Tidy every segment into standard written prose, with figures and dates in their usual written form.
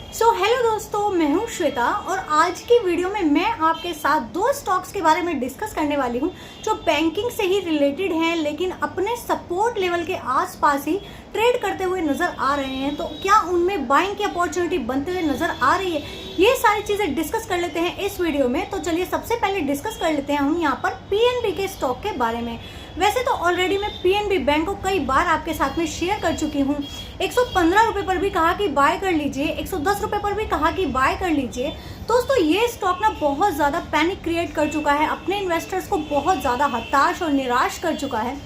Hello दोस्तों, मैं हूं श्वेता और आज की वीडियो में मैं आपके साथ दो स्टॉक्स के बारे में डिस्कस करने वाली हूं जो बैंकिंग से ही रिलेटेड हैं लेकिन अपने सपोर्ट लेवल के आसपास ही ट्रेड करते हुए नजर आ रहे हैं। तो क्या उनमें बाइंग की अपॉर्चुनिटी बनते हुए नजर आ रही है, ये सारी चीजें डिस्कस कर लेते हैं इस वीडियो में। तो चलिए सबसे पहले डिस्कस कर लेते हैं हम यहाँ पर पीएनबी के स्टॉक के बारे में। वैसे तो ऑलरेडी मैं पीएनबी बैंक को कई बार आपके साथ में शेयर कर चुकी हूँ। 115 रुपए पर भी कहा कि बाय कर लीजिए, 110 रुपए पर भी कहा कि बाय कर लीजिए। दोस्तों ये स्टॉक ना बहुत ज्यादा पैनिक क्रिएट कर चुका है, अपने इन्वेस्टर्स को बहुत ज्यादा हताश और निराश कर चुका है।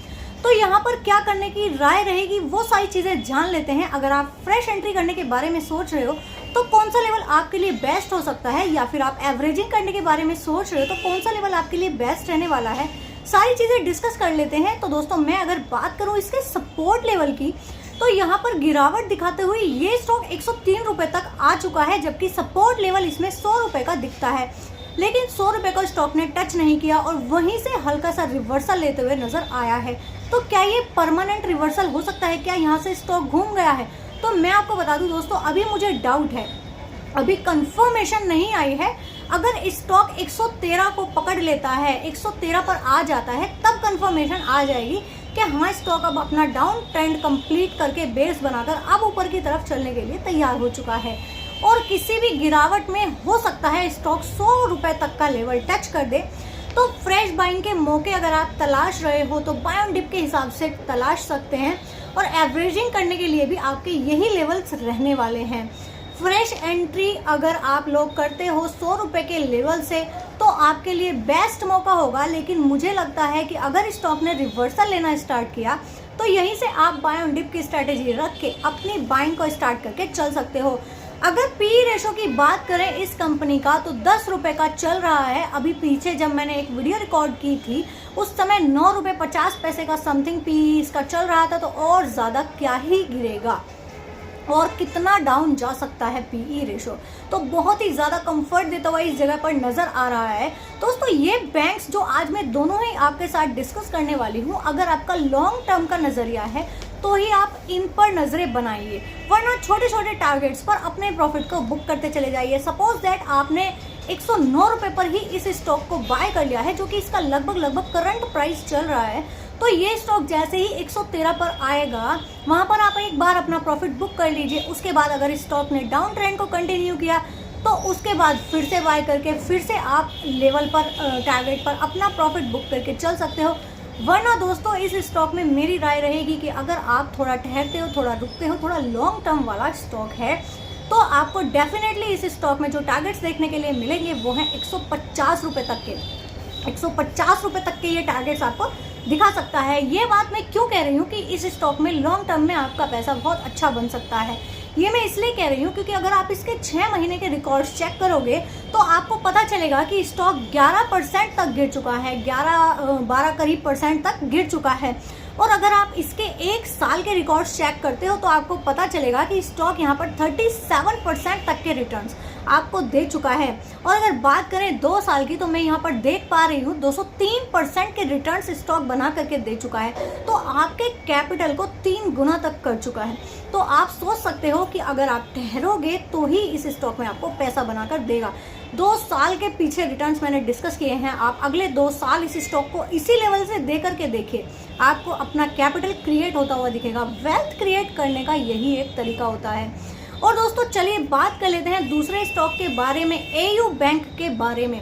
तो यहाँ पर क्या करने की राय रहेगी वो सारी चीजें जान लेते हैं। अगर आप फ्रेश एंट्री करने के बारे में सोच रहे हो तो कौन सा लेवल आपके लिए बेस्ट हो सकता है, या फिर आप एवरेजिंग करने के बारे में सोच रहे हो तो कौन सा लेवल आपके लिए बेस्ट रहने वाला है, सारी चीजें डिस्कस कर लेते हैं। तो दोस्तों मैं अगर बात करूं इसके सपोर्ट लेवल की तो यहाँ पर गिरावट दिखाते हुए ये स्टॉक 103 रुपए तक आ चुका है, जबकि सपोर्ट लेवल इसमें 100 रुपए का दिखता है। लेकिन 100 रुपए का स्टॉक ने टच नहीं किया और वहीं से हल्का सा रिवर्सल लेते हुए नजर आया है। तो क्या ये परमानेंट रिवर्सल हो सकता है, क्या यहाँ से स्टॉक घूम गया है? तो मैं आपको बता दूं दोस्तों, अभी मुझे डाउट है, अभी कंफर्मेशन नहीं आई है। अगर स्टॉक 113 को पकड़ लेता है, 113 पर आ जाता है, तब कंफर्मेशन आ जाएगी कि हाँ स्टॉक अब अपना डाउन ट्रेंड कंप्लीट करके बेस बनाकर अब ऊपर की तरफ चलने के लिए तैयार हो चुका है। और किसी भी गिरावट में हो सकता है स्टॉक 100 रुपए तक का लेवल टच कर दे। तो फ्रेश बाइंग के मौके अगर आप तलाश रहे हो तो बाय ऑन डिप के हिसाब से तलाश सकते हैं, और एवरेजिंग करने के लिए भी आपके यही लेवल्स रहने वाले हैं। फ्रेश एंट्री अगर आप लोग करते हो 100 रुपए के लेवल से तो आपके लिए बेस्ट मौका होगा। लेकिन मुझे लगता है कि अगर स्टॉक ने रिवर्सल लेना स्टार्ट किया तो यहीं से आप बाय ऑन डिप की स्ट्रैटेजी रख के अपनी बाइंग को स्टार्ट करके चल सकते हो। अगर पी रेशो की बात करें इस कंपनी का तो 10 रुपए का चल रहा है। अभी पीछे जब मैंने एक वीडियो रिकॉर्ड की थी उस समय 9 रुपए 50 पैसे का समथिंग पी इसका चल रहा था। तो और ज़्यादा क्या ही गिरेगा और कितना डाउन जा सकता है पीई रेशो, तो बहुत ही ज़्यादा कंफर्ट देता हुआ इस जगह पर नज़र आ रहा है। दोस्तों ये बैंक्स जो आज मैं दोनों ही आपके साथ डिस्कस करने वाली हूँ, अगर आपका लॉन्ग टर्म का नज़रिया है तो ही आप इन पर नजरें बनाइए, वरना छोटे छोटे टारगेट्स पर अपने प्रॉफिट को बुक करते चले जाइए। सपोज दैट आपने 109 रुपए पर ही इस स्टॉक को बाय कर लिया है, जो कि इसका लगभग करंट प्राइस चल रहा है। तो ये स्टॉक जैसे ही 113 पर आएगा वहां पर आप एक बार अपना प्रॉफिट बुक कर लीजिए। उसके बाद अगर स्टॉक ने डाउन ट्रेंड को कंटिन्यू किया तो उसके बाद फिर से बाय करके फिर से आप लेवल पर टारगेट पर अपना प्रॉफिट बुक करके चल सकते हो। वरना दोस्तों इस स्टॉक में मेरी राय रहेगी कि अगर आप थोड़ा ठहरते हो, थोड़ा रुकते हो, थोड़ा लॉन्ग टर्म वाला स्टॉक है तो आपको डेफिनेटली इस स्टॉक में जो टारगेट्स देखने के लिए मिलेंगे वो हैं 150 रुपए तक के। 150 रुपए तक के ये टारगेट्स आपको दिखा सकता है। ये बात मैं क्यों कह रही हूँ कि इस स्टॉक में लॉन्ग टर्म में आपका पैसा बहुत अच्छा बन सकता है, ये मैं इसलिए कह रही हूँ क्योंकि अगर आप इसके 6 महीने के रिकॉर्ड्स चेक करोगे तो आपको पता चलेगा कि स्टॉक 11% तक गिर चुका है, 11-12 करीब % तक गिर चुका है। और अगर आप इसके 1 साल के रिकॉर्ड्स चेक करते हो तो आपको पता चलेगा कि स्टॉक यहाँ पर 37% तक के रिटर्न्स आपको दे चुका है। और अगर बात करें 2 साल की तो मैं यहाँ पर देख पा रही हूँ 203% के रिटर्न्स स्टॉक बना करके दे चुका है। तो आपके कैपिटल को 3 गुना तक कर चुका है। तो आप सोच सकते हो कि अगर आप ठहरोगे तो ही इस स्टॉक में आपको पैसा बनाकर देगा। 2 साल के पीछे रिटर्न्स मैंने डिस्कस किए हैं, आप अगले 2 साल इस स्टॉक को इसी लेवल से दे करके देखिए, आपको अपना कैपिटल क्रिएट होता हुआ दिखेगा। वेल्थ क्रिएट करने का यही एक तरीका होता है। और दोस्तों चलिए बात कर लेते हैं दूसरे स्टॉक के बारे में, एयू बैंक के बारे में।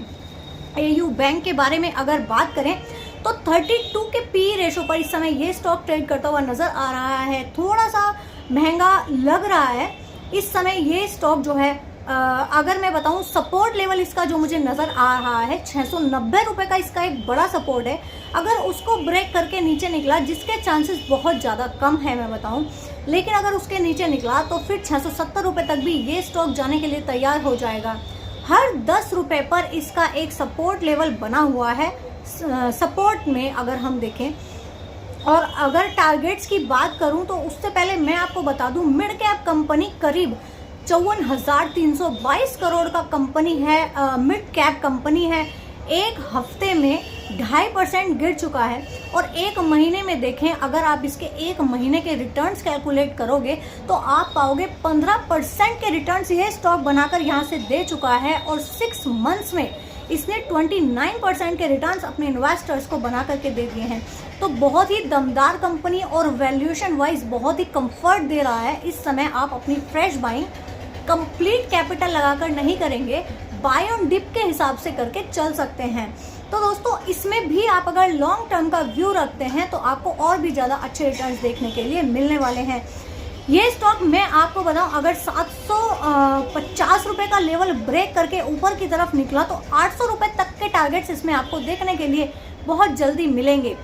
एयू बैंक के बारे में अगर बात करें तो 32 के पी रेशो पर इस समय ये स्टॉक ट्रेड करता हुआ नजर आ रहा है। थोड़ा सा महंगा लग रहा है इस समय ये स्टॉक जो है। अगर मैं बताऊं सपोर्ट लेवल इसका जो मुझे नजर आ रहा है 690 रुपए का इसका एक बड़ा सपोर्ट है। अगर उसको ब्रेक करके नीचे निकला, जिसके चांसेस बहुत ज़्यादा कम है मैं बताऊं, लेकिन अगर उसके नीचे निकला तो फिर 670 रुपए तक भी ये स्टॉक जाने के लिए तैयार हो जाएगा। हर 10 रुपए पर इसका एक सपोर्ट लेवल बना हुआ है। सपोर्ट में अगर हम देखें और अगर टारगेट्स की बात करूं तो उससे पहले मैं आपको बता दूं मिड कैप कंपनी करीब 54,322 करोड़ का कंपनी है, मिड कैप कंपनी है। एक हफ्ते में 2.5% गिर चुका है। और एक महीने में देखें, अगर आप इसके एक महीने के रिटर्न्स कैलकुलेट करोगे तो आप पाओगे 15% के रिटर्न्स यह स्टॉक बनाकर यहाँ से दे चुका है। और 6 मंथ्स में इसने 29% के रिटर्न्स अपने इन्वेस्टर्स को बना करके दे दिए हैं। तो बहुत ही दमदार कंपनी और वैल्यूएशन वाइज बहुत ही कंफर्ट दे रहा है। इस समय आप अपनी फ्रेश बाइंग कंप्लीट कैपिटल लगाकर नहीं करेंगे, बाय ऑन डिप के हिसाब से करके चल सकते हैं। तो दोस्तों, इसमें भी आप अगर लॉन्ग टर्म का व्यू रखते हैं तो आपको और भी ज़्यादा अच्छे रिटर्न्स देखने के लिए मिलने वाले हैं। ये स्टॉक मैं आपको बताऊं, अगर 750 रुपये का लेवल ब्रेक करके ऊपर की तरफ निकला तो 800 रुपये तक के टारगेट्स इसमें आपको देखने के लिए बहुत जल्दी मिलेंगे।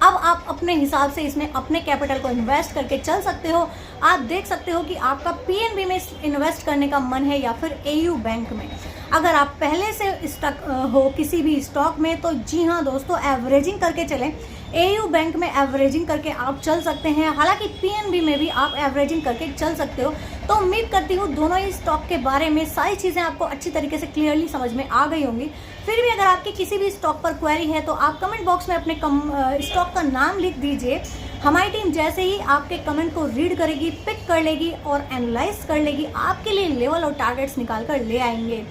अब आप अपने हिसाब से इसमें अपने कैपिटल को इन्वेस्ट करके चल सकते हो। आप देख सकते हो कि आपका पीएनबी में इन्वेस्ट करने का मन है या फिर एयू बैंक में। अगर आप पहले से स्टक हो किसी भी स्टॉक में तो जी हाँ दोस्तों, एवरेजिंग करके चलें। एयू बैंक में एवरेजिंग करके आप चल सकते हैं, हालांकि पीएनबी में भी आप एवरेजिंग करके चल सकते हो। तो उम्मीद करती हूँ दोनों ही स्टॉक के बारे में सारी चीज़ें आपको अच्छी तरीके से क्लियरली समझ में आ गई होंगी। फिर भी अगर आपकी किसी भी स्टॉक पर क्वेरी है तो आप कमेंट बॉक्स में अपने स्टॉक का नाम लिख दीजिए। हमारी टीम जैसे ही आपके कमेंट को रीड करेगी, पिक कर लेगी और एनालाइज कर लेगी, आपके लिए लेवल और टारगेट्स निकाल कर ले आएंगे।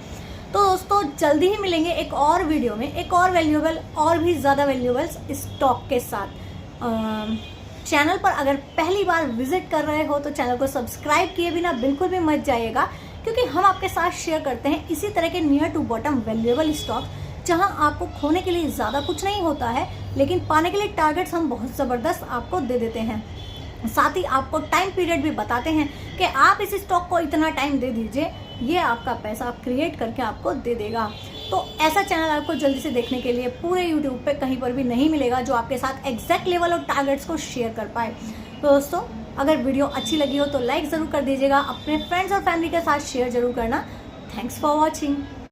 तो दोस्तों, जल्दी ही मिलेंगे एक और वीडियो में एक और वैल्यूएबल और भी ज़्यादा वैल्यूएबल स्टॉक के साथ। चैनल पर अगर पहली बार विजिट कर रहे हो तो चैनल को सब्सक्राइब किए बिना बिल्कुल भी मत जाइएगा, क्योंकि हम आपके साथ शेयर करते हैं इसी तरह के near to bottom valuable stock, जहां आपको खोने के लिए ज़्यादा कुछ नहीं होता है, लेकिन पाने के लिए टारगेट्स हम बहुत ज़बरदस्त आपको दे देते हैं। साथ ही आपको टाइम पीरियड भी बताते हैं कि आप इस स्टॉक को इतना टाइम दे दीजिए, ये आपका पैसा क्रिएट करके आपको दे देगा। तो ऐसा चैनल आपको जल्दी से देखने के लिए पूरे यूट्यूब पे कहीं पर भी नहीं मिलेगा जो आपके साथ एग्जैक्ट लेवल और टारगेट्स को शेयर कर पाए। तो दोस्तों, अगर वीडियो अच्छी लगी हो तो लाइक ज़रूर कर दीजिएगा, अपने फ्रेंड्स और फैमिली के साथ शेयर जरूर करना। Thanks for watching.